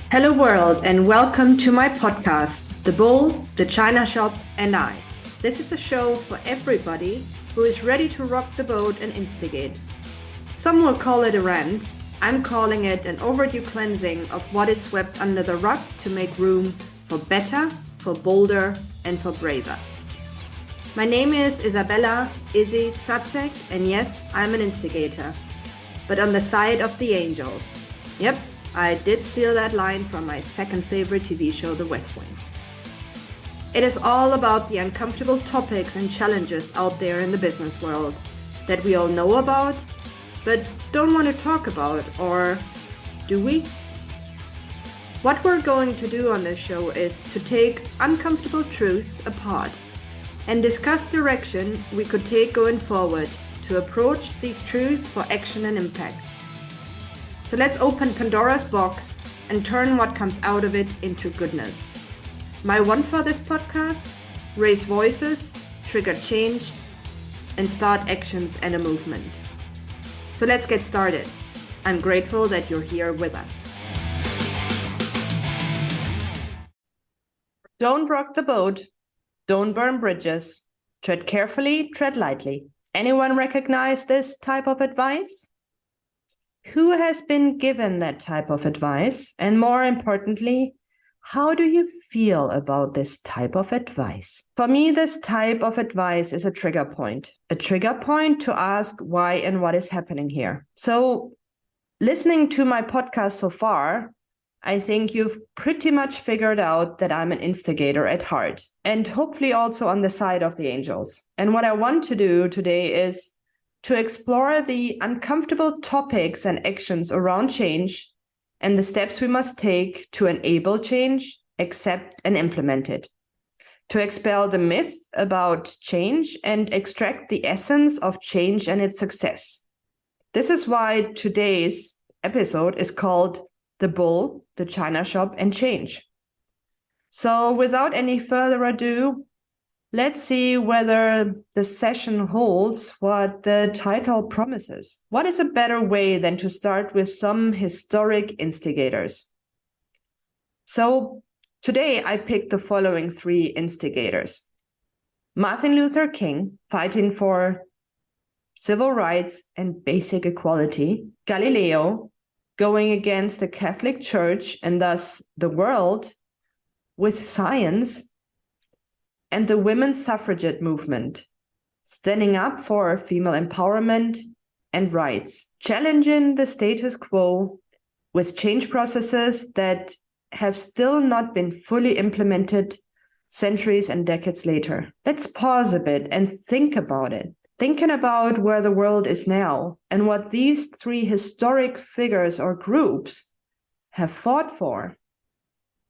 Hello, world, and welcome to my podcast, The Bull, the China Shop, and I. This is a show for everybody who is ready to rock the boat and instigate. Some will call it a rant. I'm calling it an overdue cleansing of what is swept under the rug to make room for better, for bolder, and for braver. My name is Isabella Zaczek, and yes, I'm an instigator, but on the side of the angels. Yep, I did steal that line from my second favorite TV show, The West Wing. It is all about the uncomfortable topics and challenges out there in the business world that we all know about, but don't want to talk about, or do we? What we're going to do on this show is to take uncomfortable truths apart and discuss direction we could take going forward to approach these truths for action and impact. So let's open Pandora's box and turn what comes out of it into goodness. My want for this podcast: raise voices, trigger change, and start actions and a movement. So let's get started. I'm grateful that you're here with us. Don't rock the boat. Don't burn bridges. Tread carefully, tread lightly. Anyone recognize this type of advice? Who has been given that type of advice? And more importantly, how do you feel about this type of advice? For me, this type of advice is a trigger point to ask why and what is happening here. So, listening to my podcast so far, I think you've pretty much figured out that I'm an instigator at heart, and hopefully also on the side of the angels. And what I want to do today is to explore the uncomfortable topics and actions around change and the steps we must take to enable change, accept, and implement it. To expel the myth about change and extract the essence of change and its success. This is why today's episode is called The Bull, the China Shop, and Change. So without any further ado, let's see whether the session holds what the title promises. What is a better way than to start with some historic instigators? So today I picked the following three instigators. Martin Luther King, fighting for civil rights and basic equality. Galileo, going against the Catholic Church and thus the world with science. And the women's suffragette movement, standing up for female empowerment and rights, challenging the status quo with change processes that have still not been fully implemented centuries and decades later. Let's pause a bit and think about it. Thinking about where the world is now and what these three historic figures or groups have fought for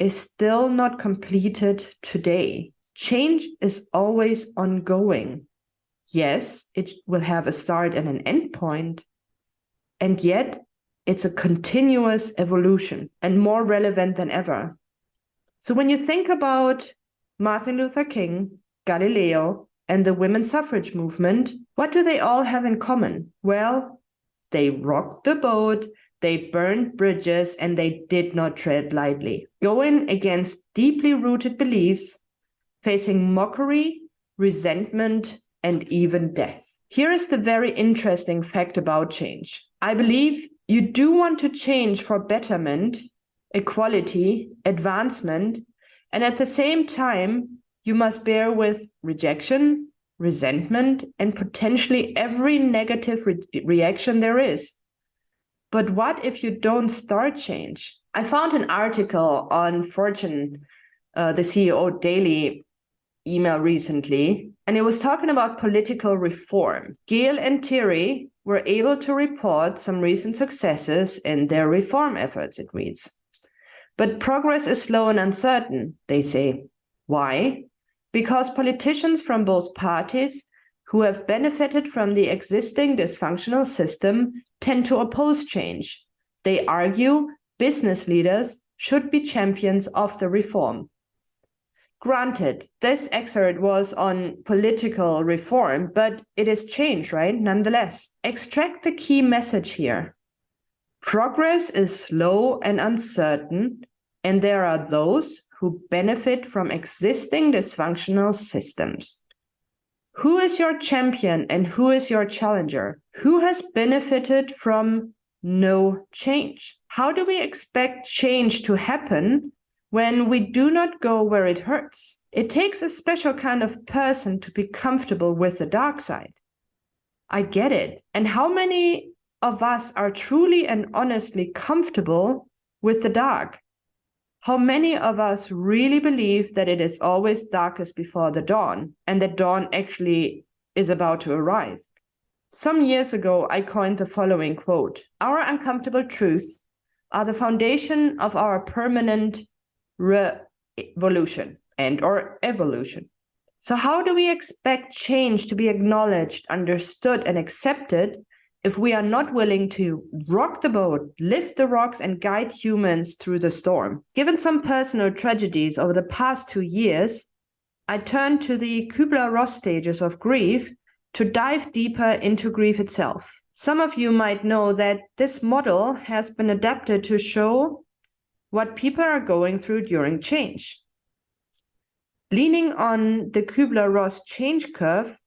is still not completed today. Change is always ongoing. Yes, it will have a start and an end point, and yet it's a continuous evolution and more relevant than ever. So when you think about Martin Luther King, Galileo, and the women's suffrage movement, what do they all have in common? Well, they rocked the boat, they burned bridges, and they did not tread lightly, going against deeply rooted beliefs, facing mockery, resentment, and even death. Here is the very interesting fact about change. I believe you do want to change for betterment, equality, advancement, and at the same time, you must bear with rejection, resentment, and potentially every negative reaction there is. But what if you don't start change? I found an article on Fortune, the CEO Daily email recently, and it was talking about political reform. Gail and Thierry were able to report some recent successes in their reform efforts, it reads. But progress is slow and uncertain, they say. Why? Because politicians from both parties who have benefited from the existing dysfunctional system tend to oppose change. They argue business leaders should be champions of the reform. Granted, this excerpt was on political reform, but it is change, right? Nonetheless, extract the key message here. Progress is slow and uncertain and there are those who benefit from existing dysfunctional systems. Who is your champion and who is your challenger? Who has benefited from no change? How do we expect change to happen when we do not go where it hurts? It takes a special kind of person to be comfortable with the dark side. I get it. And how many of us are truly and honestly comfortable with the dark? How many of us really believe that it is always darkest before the dawn and that dawn actually is about to arrive? Some years ago, I coined the following quote: "Our uncomfortable truths are the foundation of our permanent revolution and/or evolution." So how do we expect change to be acknowledged, understood, and accepted if we are not willing to rock the boat, lift the rocks, and guide humans through the storm? Given some personal tragedies over the past 2 years, I turned to the Kübler-Ross stages of grief to dive deeper into grief itself. Some of you might know that this model has been adapted to show what people are going through during change. Leaning on the Kübler-Ross change curve,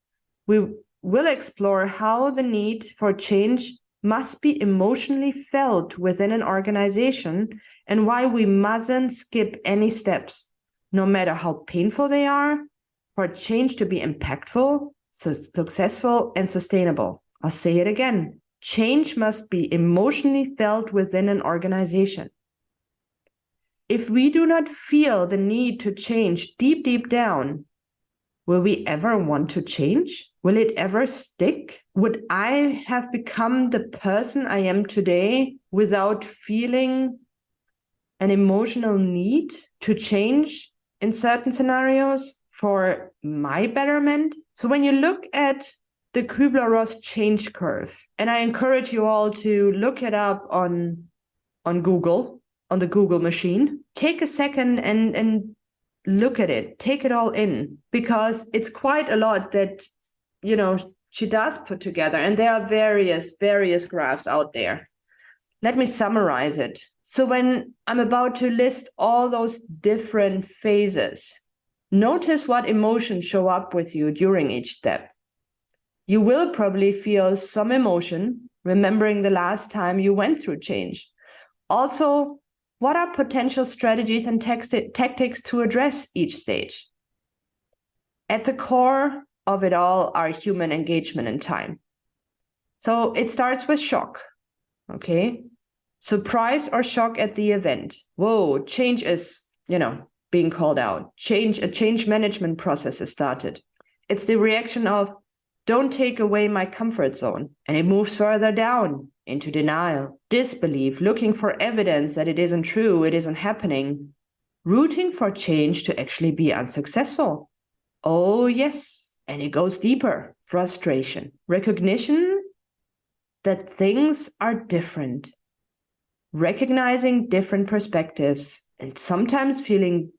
we will explore how the need for change must be emotionally felt within an organization and why we mustn't skip any steps, no matter how painful they are, for change to be impactful, successful, and sustainable. I'll say it again. Change must be emotionally felt within an organization. If we do not feel the need to change deep, deep down, will we ever want to change? Will it ever stick? Would I have become the person I am today without feeling an emotional need to change in certain scenarios for my betterment? So when you look at the Kübler-Ross change curve, and I encourage you all to look it up on Google, on the Google machine, take a second and look at it, take it all in, because it's quite a lot that, you know, she does put together, and there are various graphs out there. Let me summarize it. So when I'm about to list all those different phases, notice what emotions show up with you during each step. You will probably feel some emotion remembering the last time you went through change. Also, what are potential strategies and tactics to address each stage? At the core of it all are human engagement and time. So it starts with shock, okay? Surprise or shock at the event. Whoa, change is, being called out. A change management process is started. It's the reaction of, don't take away my comfort zone. And it moves further down into denial, disbelief, looking for evidence that it isn't true, it isn't happening, rooting for change to actually be unsuccessful. Oh, yes. And it goes deeper. Frustration, recognition that things are different, recognizing different perspectives, and sometimes feeling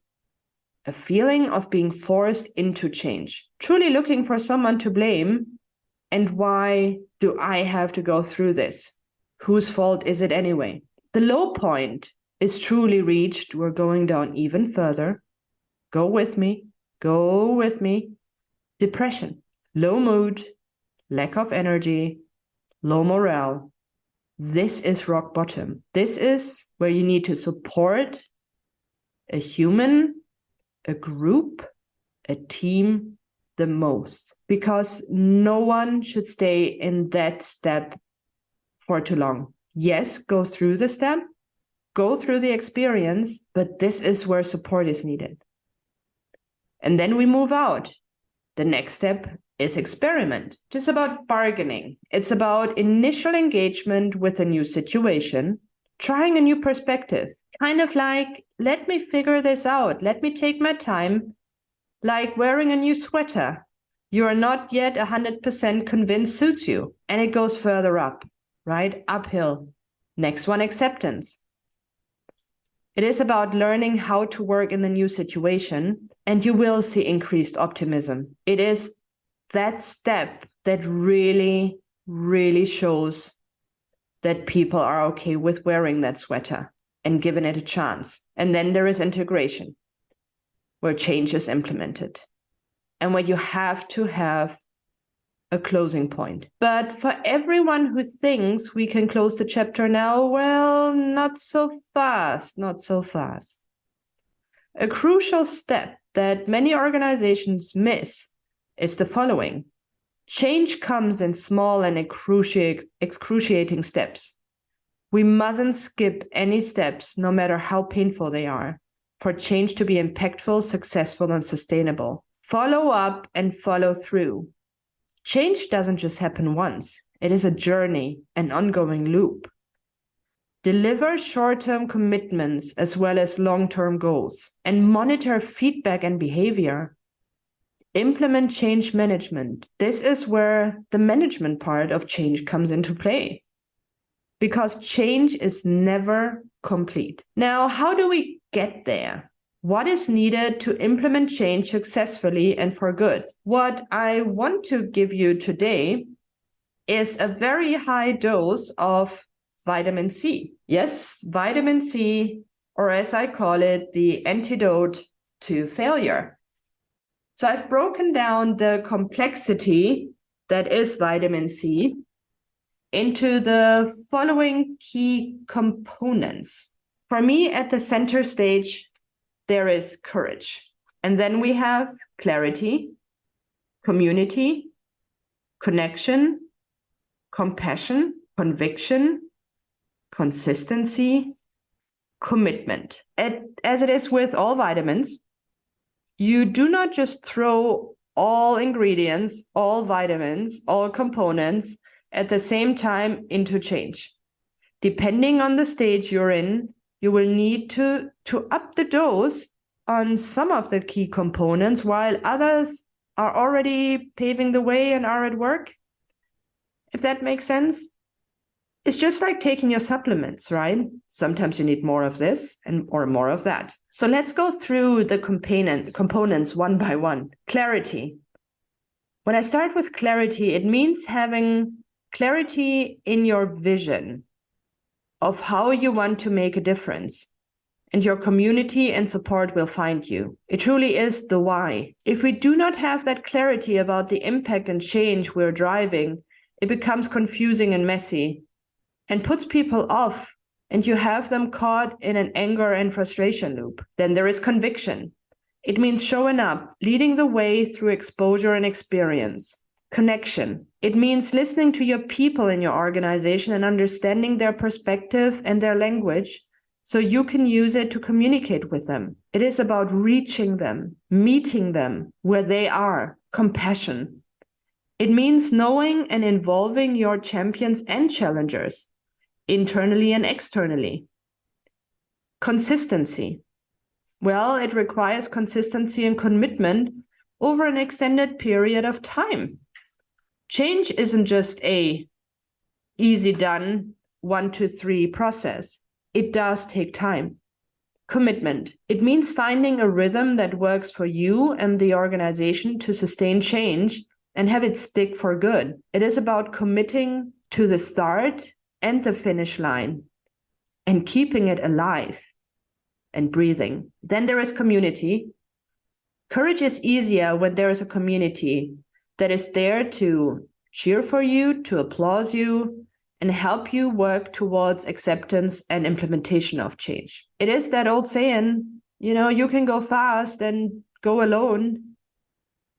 a feeling of being forced into change, truly looking for someone to blame. And why do I have to go through this? Whose fault is it anyway? The low point is truly reached. We're going down even further. Go with me. Go with me. Depression, low mood, lack of energy, low morale. This is rock bottom. This is where you need to support a human, a group, a team the most, because no one should stay in that step for too long. Yes, go through the step, go through the experience, but this is where support is needed. And then we move out. The next step is experiment. It's about bargaining. It's about initial engagement with a new situation, trying a new perspective, kind of like, let me figure this out. Let me take my time. Like wearing a new sweater, you are not yet 100% convinced suits you, and it goes further up, right? Uphill. Next one, acceptance. It is about learning how to work in the new situation, and you will see increased optimism. It is that step that really, really shows that people are okay with wearing that sweater. and given it a chance. And then there is integration, where change is implemented and where you have to have a closing point. But for everyone who thinks we can close the chapter now, well, not so fast, not so fast. A crucial step that many organizations miss is the following. Change comes in small and excruciating steps. We mustn't skip any steps, no matter how painful they are, for change to be impactful, successful, and sustainable. Follow up and follow through. Change doesn't just happen once. It is a journey, an ongoing loop. Deliver short-term commitments as well as long-term goals, and monitor feedback and behavior. Implement change management. This is where the management part of change comes into play, because change is never complete. Now, how do we get there? What is needed to implement change successfully and for good? What I want to give you today is a very high dose of vitamin C. Yes, vitamin C, or as I call it, the antidote to failure. So I've broken down the complexity that is vitamin C into the following key components. For me, at the center stage, there is courage. And then we have clarity, community, connection, compassion, conviction, consistency, commitment. As it is with all vitamins, you do not just throw all ingredients, all vitamins, all components at the same time into change. Depending on the stage you're in, you will need to up the dose on some of the key components while others are already paving the way and are at work. If that makes sense. It's just like taking your supplements, right? Sometimes you need more of this or more of that. So let's go through the components one by one. Clarity. When I start with clarity, it means having clarity in your vision of how you want to make a difference. And your community and support will find you. It truly is the why. If we do not have that clarity about the impact and change we're driving, it becomes confusing and messy and puts people off, and you have them caught in an anger and frustration loop. Then there is conviction. It means showing up, leading the way through exposure and experience. Connection. It means listening to your people in your organization and understanding their perspective and their language so you can use it to communicate with them. It is about reaching them, meeting them where they are. Compassion. It means knowing and involving your champions and challengers, internally and externally. Consistency. Well, it requires consistency and commitment over an extended period of time. Change isn't just a easy done 1, 2, 3 process. It does take time. Commitment. It means finding a rhythm that works for you and the organization to sustain change and have it stick for good. It is about committing to the start and the finish line and keeping it alive and breathing. Then there is community. Courage is easier when there is a community that is there to cheer for you, to applaud you, and help you work towards acceptance and implementation of change. It is that old saying, you can go fast and go alone.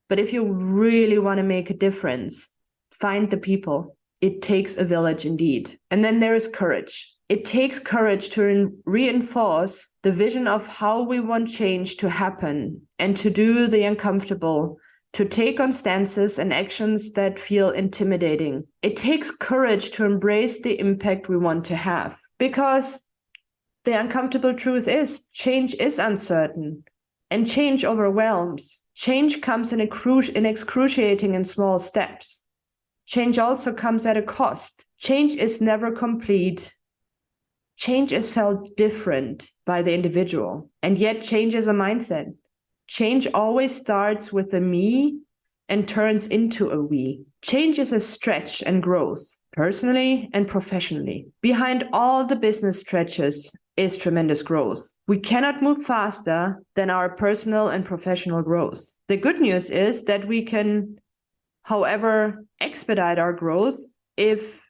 But if you really want to make a difference, find the people. It takes a village indeed. And then there is courage. It takes courage to reinforce the vision of how we want change to happen and to do the uncomfortable, to take on stances and actions that feel intimidating. It takes courage to embrace the impact we want to have, because the uncomfortable truth is change is uncertain and change overwhelms. Change comes in excruciating and small steps. Change also comes at a cost. Change is never complete. Change is felt different by the individual. And yet change is a mindset. Change always starts with a me and turns into a we. Change is a stretch and growth, personally and professionally. Behind all the business stretches, is tremendous growth. We cannot move faster than our personal and professional growth. The good news is that we can, however, expedite our growth if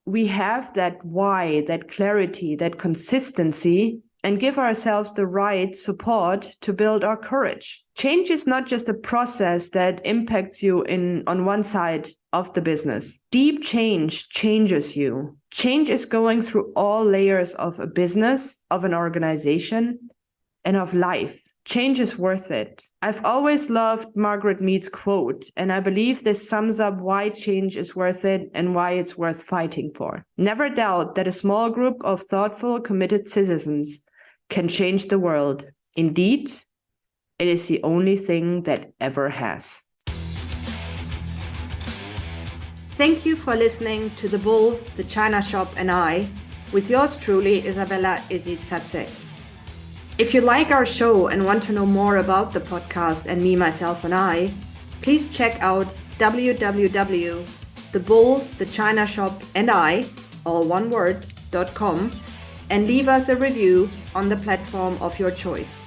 we have that why, that clarity, that consistency, and give ourselves the right support to build our courage. Change is not just a process that impacts you on one side of the business. Deep change changes you. Change is going through all layers of a business, of an organization, and of life. Change is worth it. I've always loved Margaret Mead's quote, and I believe this sums up why change is worth it and why it's worth fighting for. Never doubt that a small group of thoughtful, committed citizens can change the world. Indeed, it is the only thing that ever has. Thank you for listening to The Bull, The China Shop and I, with yours truly, Isabella Zaczek. If you like our show and want to know more about the podcast and me, myself, and I, please check out www.thebulllthechinashopandi, all one word.com, and leave us a review on the platform of your choice.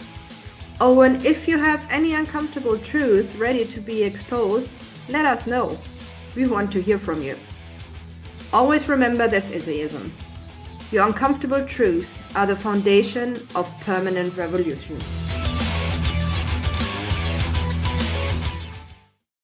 Oh, and if you have any uncomfortable truths ready to be exposed, let us know. We want to hear from you. Always remember this Isaism. Your uncomfortable truths are the foundation of permanent revolution.